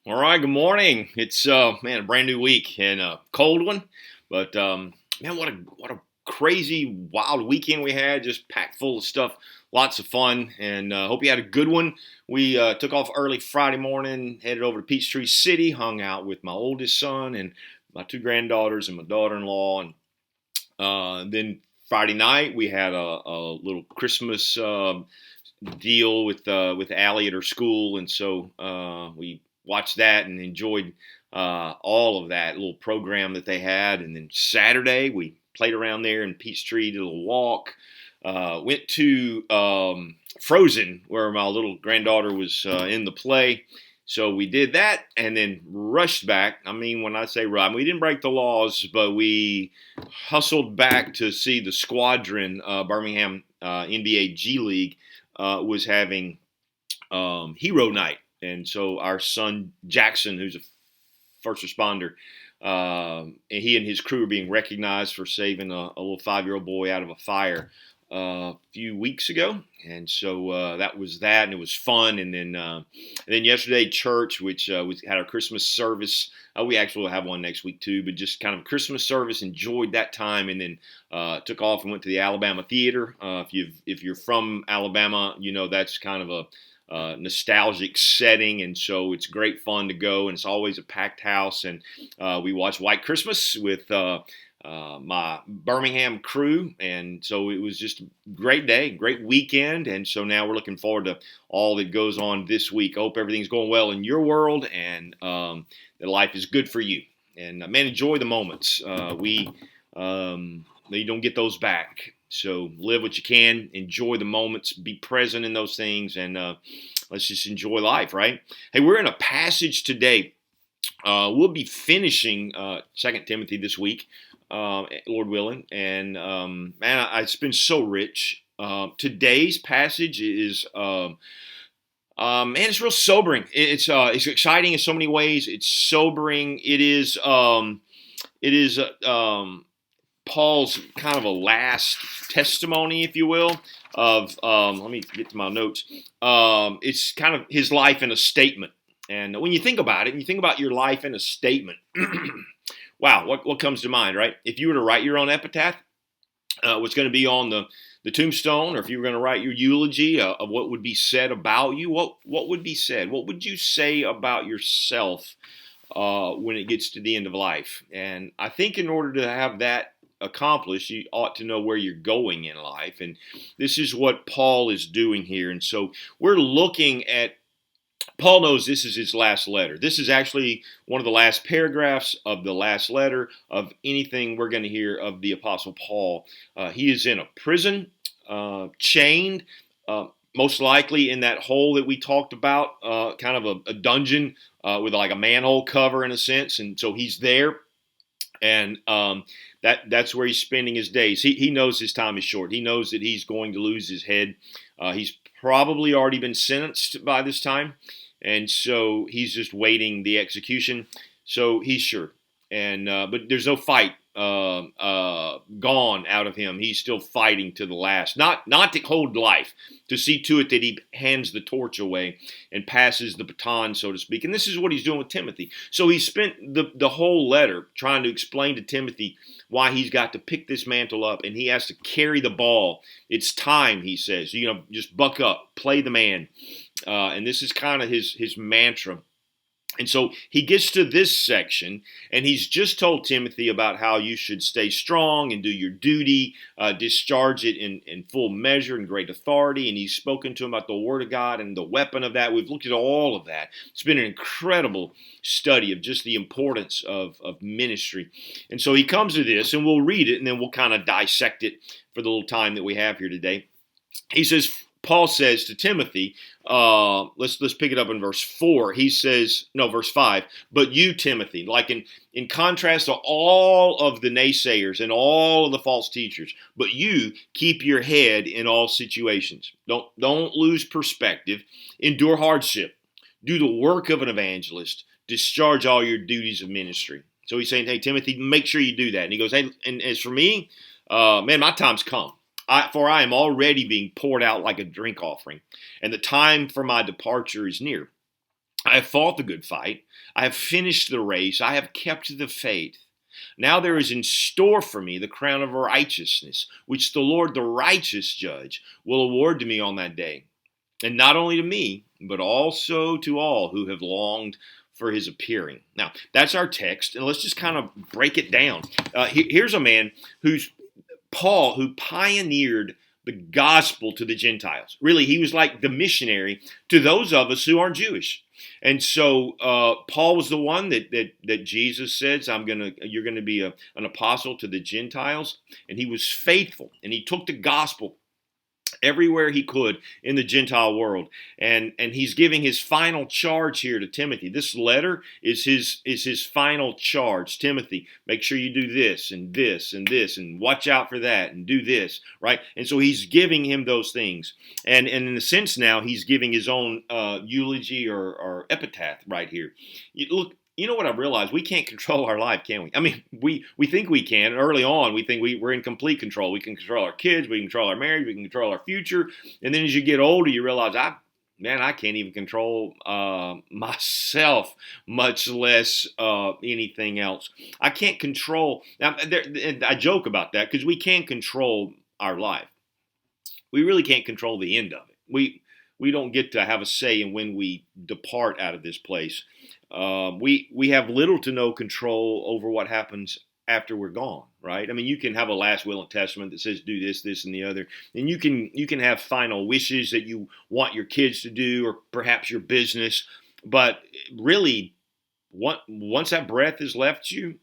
All right, good morning. It's man, a brand new week and a cold one, but man, what a crazy wild weekend we had, just packed full of stuff, lots of fun, and hope you had a good one. We took off early Friday morning, headed over to Peachtree City, hung out with my oldest son and my two granddaughters and my daughter-in-law, and then Friday night we had a little Christmas deal with Allie at her school, and so we watched that and enjoyed all of that little program that they had. And then Saturday we played around there in Peachtree, did a little walk. Went to Frozen, where my little granddaughter was in the play. So we did that and then rushed back. I mean, when I say run, we didn't break the laws, but we hustled back to see the Squadron, Birmingham NBA G League was having Hero Night. And so our son Jackson, who's a first responder, and he and his crew are being recognized for saving a little 5-year-old boy out of a fire a few weeks ago. And so that was that, and it was fun. And then yesterday, church, which we had our Christmas service. We actually will have one next week too, but just kind of a Christmas service. Enjoyed that time, and then took off and went to the Alabama Theater. If you're from Alabama, you know that's kind of a nostalgic setting, and so it's great fun to go, and it's always a packed house. And we watched White Christmas with my Birmingham crew, and so it was just a great day, great weekend. And so now we're looking forward to all that goes on this week. I hope everything's going well in your world, and that life is good for you. And man, enjoy the moments. You don't get those back. So live what you can, enjoy the moments, be present in those things, and let's just enjoy life, right? Hey, we're in a passage today. We'll be finishing 2 Timothy this week, Lord willing, and man, it's been so rich. Today's passage is, man, it's real sobering. It's exciting in so many ways. It's sobering. It is Paul's kind of a last testimony, if you will, of, let me get to my notes. It's kind of his life in a statement. And when you think about it, and you think about your life in a statement, wow, what comes to mind, right? If you were to write your own epitaph, what's going to be on the tombstone, or if you were going to write your eulogy of what would be said about you, what would be said? What would you say about yourself when it gets to the end of life? And I think in order to have that accomplished, you ought to know where you're going in life. And this is what Paul is doing here. And so we're looking at, Paul knows this is his last letter. This is actually one of the last paragraphs of the last letter of anything we're going to hear of the Apostle Paul. He is in a prison, chained, most likely in that hole that we talked about, kind of a dungeon with like a manhole cover in a sense. And so he's there. And that's where he's spending his days. He knows his time is short. He knows that he's going to lose his head. He's probably already been sentenced by this time. And so he's just waiting the execution. So he's sure. And but there's no fight gone out of him. He's still fighting to the last. Not to hold life, to see to it that he hands the torch away and passes the baton, so to speak. And this is what he's doing with Timothy. So he spent the whole letter trying to explain to Timothy why he's got to pick this mantle up, and he has to carry the ball. It's time, he says. Just buck up, play the man. And this is kind of his mantra. And so he gets to this section, and he's just told Timothy about how you should stay strong and do your duty, discharge it in full measure and great authority. And he's spoken to him about the Word of God and the weapon of that. We've looked at all of that. It's been an incredible study of just the importance of ministry. And so he comes to this, and we'll read it, and then we'll kind of dissect it for the little time that we have here today. He says, Paul says to Timothy, let's pick it up in verse 4. He says, no, verse 5, but you, Timothy, like in contrast to all of the naysayers and all of the false teachers, but you keep your head in all situations. Don't lose perspective. Endure hardship. Do the work of an evangelist. Discharge all your duties of ministry. So he's saying, hey, Timothy, make sure you do that. And he goes, hey, and as for me, man, my time's come. For I am already being poured out like a drink offering, and the time for my departure is near. I I have fought the good fight. I have finished the race. I have kept the faith. Now there is in store for me the crown of righteousness, which the Lord, the righteous judge, will award to me on that day. And not only to me, but also to all who have longed for his appearing. Now, that's our text, and let's just kind of break it down. Here's a man who's Paul, who pioneered the gospel to the Gentiles. Really, he was like the missionary to those of us who aren't Jewish. And so Paul was the one that Jesus says, you're gonna be an apostle to the Gentiles, and he was faithful, and he took the gospel everywhere he could in the Gentile world, and he's giving his final charge here to Timothy. This letter is his final charge. Timothy, make sure you do this and this and this, and watch out for that, and do this, right? And so he's giving him those things, and in a sense now he's giving his own eulogy or epitaph right here. Look. You know what I've realized? We can't control our life, can we? I mean, we think we can. Early on, we think we're in complete control. We can control our kids. We can control our marriage. We can control our future. And then as you get older, you realize, I can't even control myself, much less anything else. I can't control. Now, I joke about that because we can't control our life. We really can't control the end of it. We don't get to have a say in when we depart out of this place. We have little to no control over what happens after we're gone, right? I mean, you can have a last will and testament that says do this, this, and the other, and you can have final wishes that you want your kids to do, or perhaps your business. But really, once that breath has left you,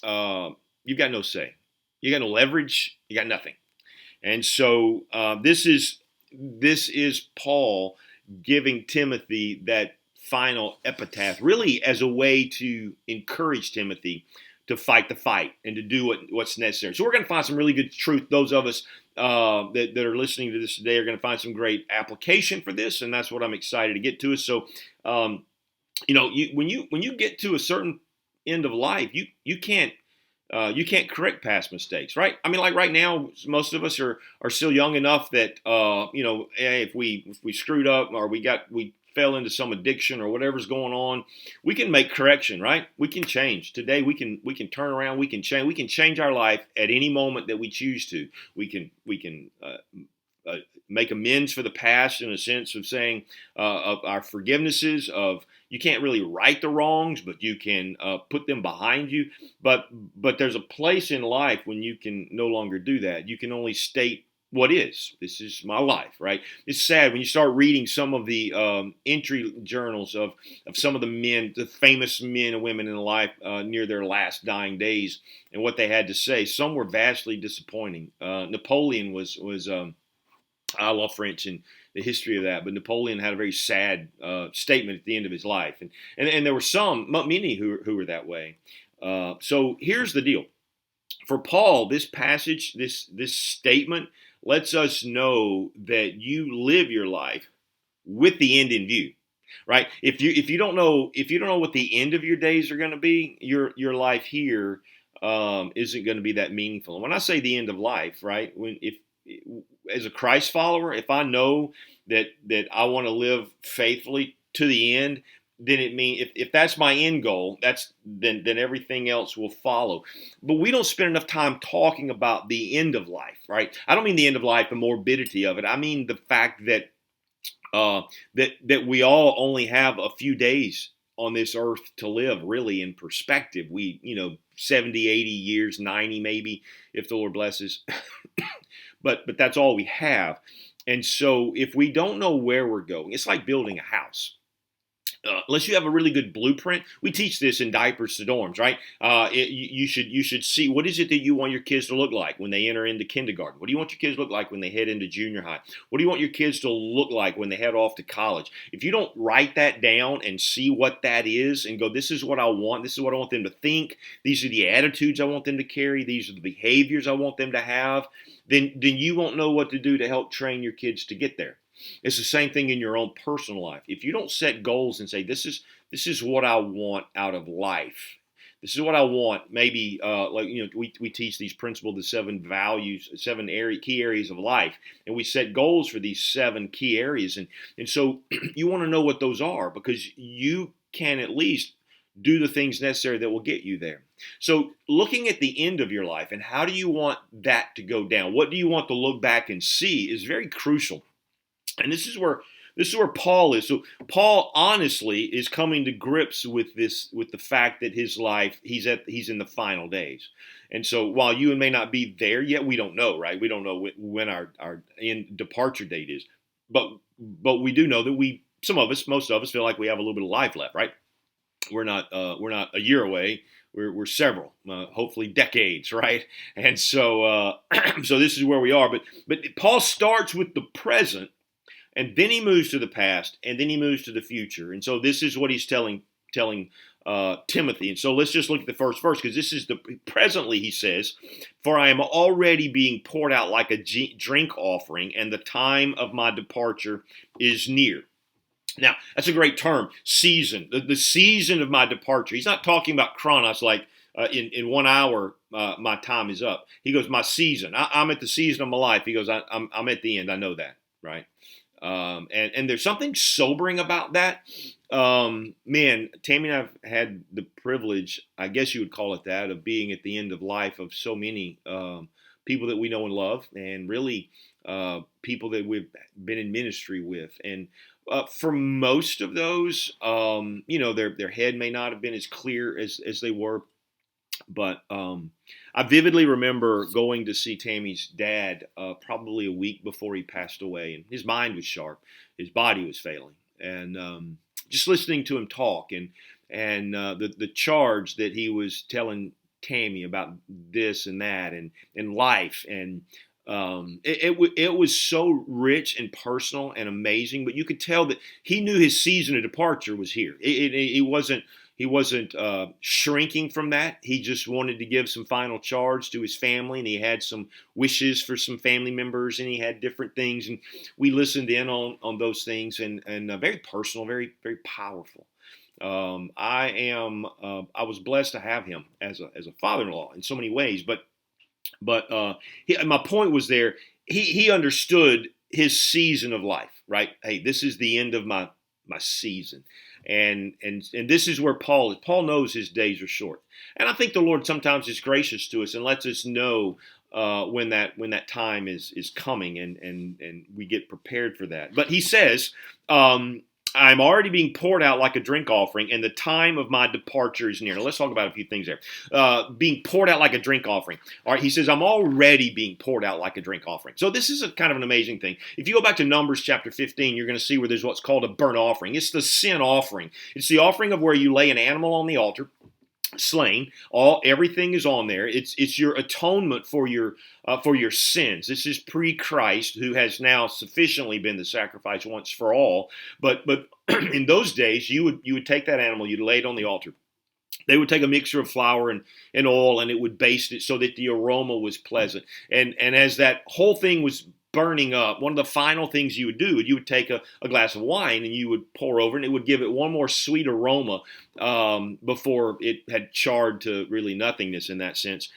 you've got no say. You got no leverage. You got nothing. And so this is Paul giving Timothy that final epitaph, really as a way to encourage Timothy to fight the fight and to do what's necessary. So we're going to find some really good truth. Those of us that are listening to this today are going to find some great application for this, and that's what I'm excited to get to. So, when you get to a certain end of life, you can't correct past mistakes, right? I mean, like right now, most of us are still young enough that hey, if we screwed up or we fell into some addiction or whatever's going on, we can make correction, right? We can change. Today we can turn around, we can change our life at any moment that we choose to. We can make amends for the past in a sense of saying of our forgivenesses of, you can't really right the wrongs, but you can put them behind you. But there's a place in life when you can no longer do that. You can only state what is. This is my life, right? It's sad when you start reading some of the entry journals of some of the men, the famous men and women in life near their last dying days, and what they had to say. Some were vastly disappointing. Napoleon was I love French and the history of that, but Napoleon had a very sad statement at the end of his life, and there were many who were that way. So here's the deal. For Paul, this passage, this statement lets us know that you live your life with the end in view, right? If you don't know what the end of your days are going to be, your life here isn't going to be that meaningful. And when I say the end of life, right? If as a Christ follower, if I know that I want to live faithfully to the end, then it means if that's my end goal, then everything else will follow. But we don't spend enough time talking about the end of life, right? I don't mean the end of life, the morbidity of it. I mean the fact that that we all only have a few days on this earth to live, really, in perspective. 70, 80 years, 90 maybe, if the Lord blesses. but that's all we have. And so if we don't know where we're going, it's like building a house. Unless you have a really good blueprint. We teach this in Diapers to Dorms, right? You should see, what is it that you want your kids to look like when they enter into kindergarten? What do you want your kids to look like when they head into junior high? What do you want your kids to look like when they head off to college? If you don't write that down and see what that is and go, this is what I want, this is what I want them to think, these are the attitudes I want them to carry, these are the behaviors I want them to have, then you won't know what to do to help train your kids to get there. It's the same thing in your own personal life. If you don't set goals and say, this is what I want out of life, This is what I want. Maybe we teach these principles, the 7 values, 7 key areas of life, and we set goals for these 7 key areas. And so you want to know what those are, because you can at least do the things necessary that will get you there. So looking at the end of your life and how do you want that to go down? What do you want to look back and see is very crucial. And this is where Paul is. So Paul honestly is coming to grips with the fact that his life, he's in the final days. And so while you and may not be there yet, we don't know, right? We don't know when our end departure date is. But we do know that most of us feel like we have a little bit of life left, right? We're not a year away. We're several, hopefully decades, right? And so so this is where we are. But Paul starts with the present, and then he moves to the past, and then he moves to the future. And so this is what he's telling Timothy. And so let's just look at the first verse, because this is presently he says, "For I am already being poured out like a drink offering, and the time of my departure is near." Now, that's a great term, season, the season of my departure. He's not talking about chronos, like in 1 hour my time is up. He goes, my season. I'm at the season of my life. He goes, I'm at the end. I know that, right? And there's something sobering about that. Man, Tammy and I've had the privilege, I guess you would call it that, of being at the end of life of so many people that we know and love, and really people that we've been in ministry with. And for most of those, their head may not have been as clear as they were. But I vividly remember going to see Tammy's dad probably a week before he passed away. And his mind was sharp. His body was failing. And just listening to him talk and the charge that he was telling Tammy about this and that and life, and it was so rich and personal and amazing. But you could tell that he knew his season of departure was here. He wasn't shrinking from that. He just wanted to give some final charge to his family, and he had some wishes for some family members, and he had different things, and we listened in on those things, and very personal, very very powerful. I was blessed to have him as a father-in-law in so many ways, but my point was there. He understood his season of life, right? Hey, this is the end of my season, and this is where Paul is. Paul knows his days are short, and I think the Lord sometimes is gracious to us and lets us know when that time is coming, and we get prepared for that. But he says, I'm already being poured out like a drink offering, and the time of my departure is near. Now, let's talk about a few things there. Being poured out like a drink offering. All right, he says, I'm already being poured out like a drink offering. So this is a kind of an amazing thing. If you go back to Numbers chapter 15, you're going to see where there's what's called a burnt offering. It's the sin offering. It's the offering of where you lay an animal on the altar, slain. Everything is on there. It's your atonement for your sins. This is pre-Christ, who has now sufficiently been the sacrifice once for all. But in those days, you would take that animal, you'd lay it on the altar. They would take a mixture of flour and oil, and it would baste it so that the aroma was pleasant. And as that whole thing was burning up, one of the final things you would do, you would take a glass of wine and you would pour over, and it would give it one more sweet aroma before it had charred to really nothingness in that sense.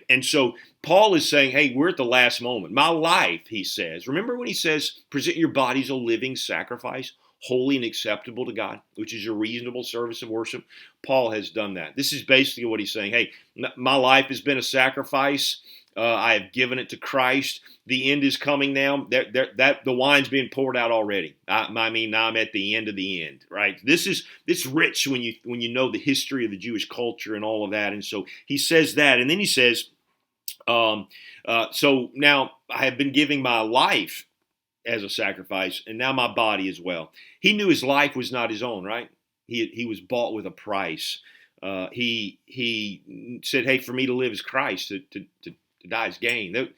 And so Paul is saying, hey, we're at the last moment. My life, he says. Remember when he says, present your bodies a living sacrifice, holy and acceptable to God, which is your reasonable service of worship. Paul has done that. This is basically what he's saying. Hey, my life has been a sacrifice. I have given it to Christ. The end is coming now. The wine's being poured out already. I mean, I'm at the end of the end, right? It's rich when you know the history of the Jewish culture and all of that. And so he says that, and then he says, so now I have been giving my life as a sacrifice, and now my body as well. He knew his life was not his own, right? He was bought with a price. He said, hey, for me to live is Christ, to die is gain.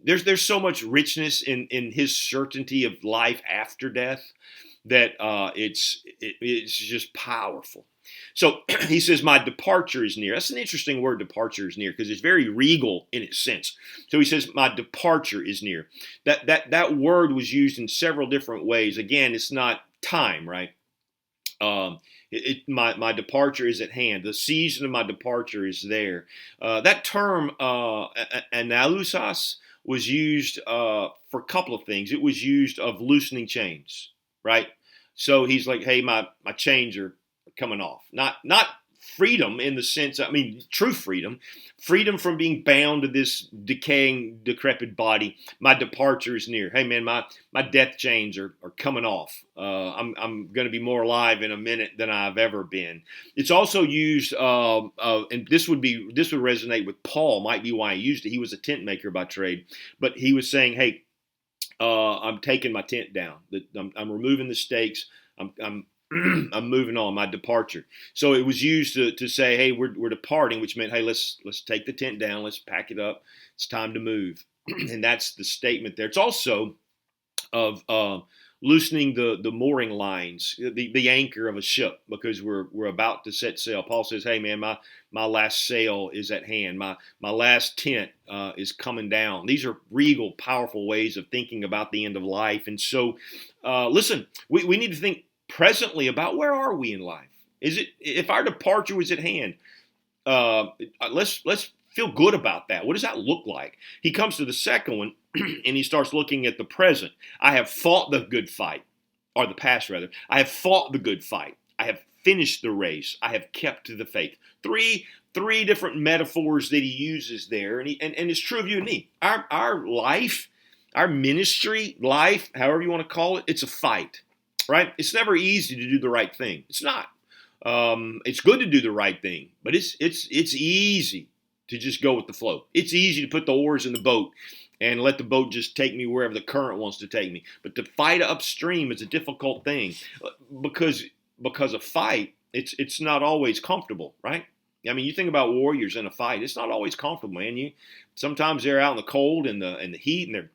There's so much richness in his certainty of life after death that it's just powerful. So he says, my departure is near. That's an interesting word, departure is near, because it's very regal in its sense. So he says, my departure is near. That word was used in several different ways. Again, it's not time, right? My departure is at hand. The season of my departure is there. That term analusas was used for a couple of things. It was used of loosening chains, right? So he's like, hey, my chains are coming off. Not freedom in the sense, I mean, true freedom from being bound to this decaying, decrepit body. My departure is near. Hey, man, my death chains are coming off. I'm going to be more alive in a minute than I've ever been. It's also used, and this would resonate with Paul. Might be why he used it. He was a tent maker by trade, but he was saying, hey, I'm taking my tent down. I'm removing the stakes. I'm I'm moving on, my departure. So it was used to say, hey, we're departing, which meant, hey, let's take the tent down, let's pack it up. It's time to move. And that's the statement there. It's also of loosening the mooring lines, the anchor of a ship, because we're about to set sail. Paul says, hey, man, my last sail is at hand. My last tent is coming down. These are regal, powerful ways of thinking about the end of life. And so, listen, we need to think presently about where are we in life. Is it, if our departure was at hand, let's feel good about that. What does that look like? He comes to the second one and he starts looking at the present. I have fought the good fight, or the past rather. I have fought the good fight. I have finished the race. I have kept to the faith. Three different metaphors that he uses there, and it's true of you and me. Our life, our ministry life, however you want to call it, it's a fight. Right? It's never easy to do the right thing. It's not. It's good to do the right thing, but it's easy to just go with the flow. It's easy to put the oars in the boat and let the boat just take me wherever the current wants to take me. But to fight upstream is a difficult thing because a fight, it's not always comfortable, right? I mean, you think about warriors in a fight. It's not always comfortable, man. Sometimes they're out in the cold and the heat, and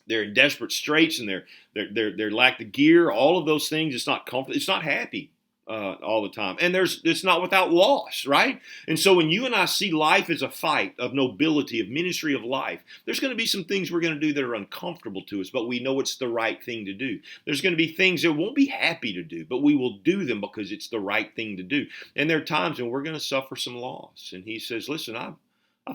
they're in desperate straits, and they're lack the gear. All of those things. It's not comfortable. It's not happy all the time, and it's not without loss, right? And so when you and I see life as a fight of nobility, of ministry of life, there's going to be some things we're going to do that are uncomfortable to us, but we know it's the right thing to do. There's going to be things that we won't be happy to do, but we will do them because it's the right thing to do. And there are times when we're going to suffer some loss. And he says, listen, I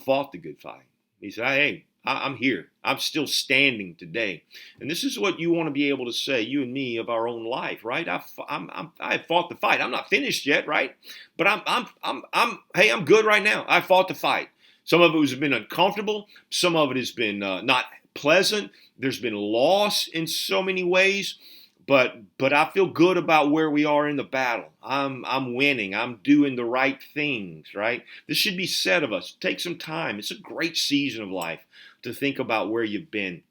fought the good fight. He said, hey, I'm here. I'm still standing today. And this is what you want to be able to say, you and me, of our own life, right? I fought the fight. I'm not finished yet, right? But I'm good right now. I fought the fight. Some of it has been uncomfortable. Some of it has been not pleasant. There's been loss in so many ways. But I feel good about where we are in the battle. I'm winning. I'm doing the right things, right? This should be said of us. Take some time. It's a great season of life to think about where you've been.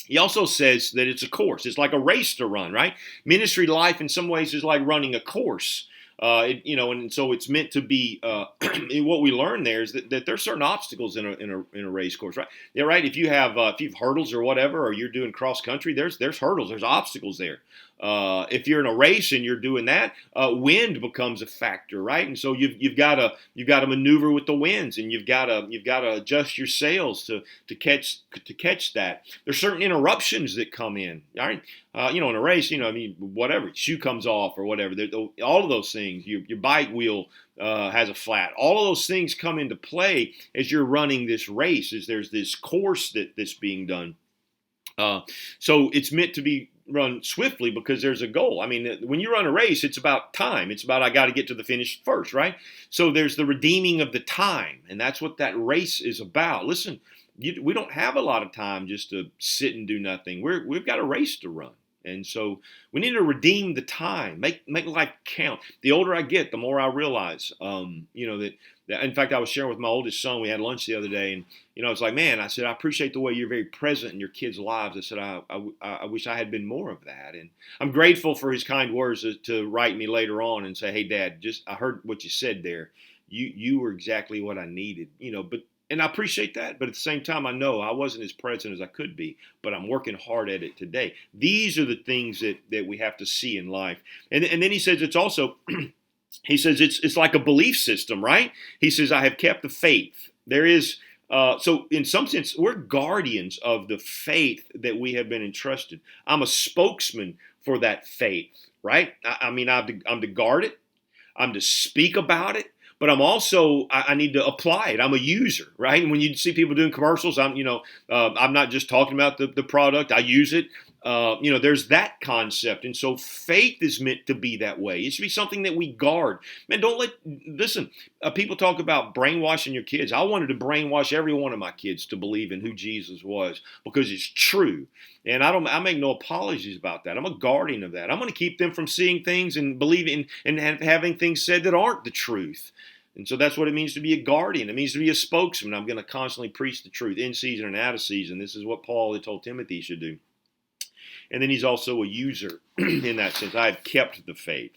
He also says that it's a course. It's like a race to run, right? Ministry life in some ways is like running a course. And so it's meant to be. What we learn there is that there's certain obstacles in a race course, right? Yeah, right. If you have hurdles or whatever, or you're doing cross country, there's hurdles, there's obstacles there. If you're in a race and you're doing that, wind becomes a factor, right? And so you've got to maneuver with the winds, and you've got to adjust your sails to catch that. There's certain interruptions that come in, right? In a race, whatever, shoe comes off or whatever. All of those things, your bike wheel has a flat. All of those things come into play as you're running this race, as there's this course that's being done. So it's meant to be run swiftly because there's a goal. I mean, when you run a race, it's about time. It's about I got to get to the finish first, right? So there's the redeeming of the time, and that's what that race is about. Listen, we don't have a lot of time just to sit and do nothing. We've got a race to run. And so we need to redeem the time, make life count. The older I get, the more I realize, that in fact, I was sharing with my oldest son. We had lunch the other day, and I was like, man, I said, I appreciate the way you're very present in your kids' lives. I said, I wish I had been more of that. And I'm grateful for his kind words to write me later on and say, hey, Dad, I heard what you said there. You were exactly what I needed, And I appreciate that, but at the same time, I know I wasn't as present as I could be, but I'm working hard at it today. These are the things that we have to see in life. And then he says it's also, it's like a belief system, right? He says, I have kept the faith. There is, so in some sense, we're guardians of the faith that we have been entrusted. I'm a spokesman for that faith. right? I mean, I'm to guard it. I'm to speak about it, but I'm also I need to apply it. I'm a user, right? And when you see people doing commercials, I'm not just talking about the product. I use it. There's that concept, and so faith is meant to be that way. It should be something that we guard. Man, listen. People talk about brainwashing your kids. I wanted to brainwash every one of my kids to believe in who Jesus was because it's true. And I make no apologies about that. I'm a guardian of that. I'm going to keep them from seeing things and believing and having things said that aren't the truth. And so that's what it means to be a guardian. It means to be a spokesman. I'm going to constantly preach the truth in season and out of season. This is what Paul had told Timothy he should do. And then he's also a user in that sense. I have kept the faith.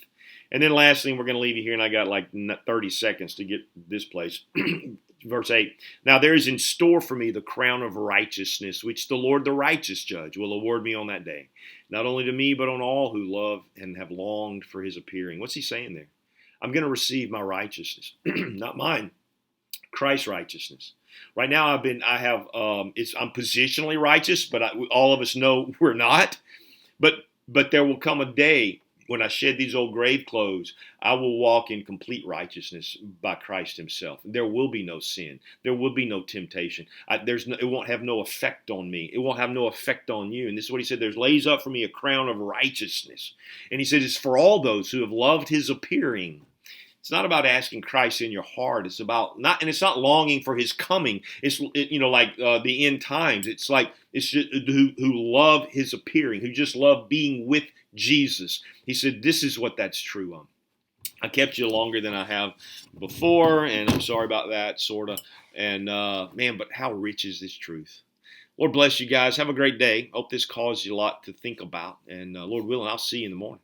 And then lastly, we're going to leave you here, and I got like 30 seconds to get this place. Verse 8, now there is in store for me the crown of righteousness, which the Lord, the righteous judge, will award me on that day. Not only to me, but on all who love and have longed for his appearing. What's he saying there? I'm going to receive my righteousness, not mine, Christ's righteousness. Right now, I'm positionally righteous, but all of us know we're not. But there will come a day when I shed these old grave clothes, I will walk in complete righteousness by Christ himself. There will be no sin. There will be no temptation. It won't have no effect on me. It won't have no effect on you. And this is what he said. There's lays up for me a crown of righteousness. And he said, it's for all those who have loved his appearing. It's not about asking Christ in your heart. It's not longing for his coming. It's like the end times. It's like it's just who love his appearing, who just love being with Jesus. He said, this is what that's true of. I kept you longer than I have before, and I'm sorry about that, sort of. And man, but how rich is this truth? Lord bless you guys. Have a great day. Hope this caused you a lot to think about. And Lord willing, I'll see you in the morning.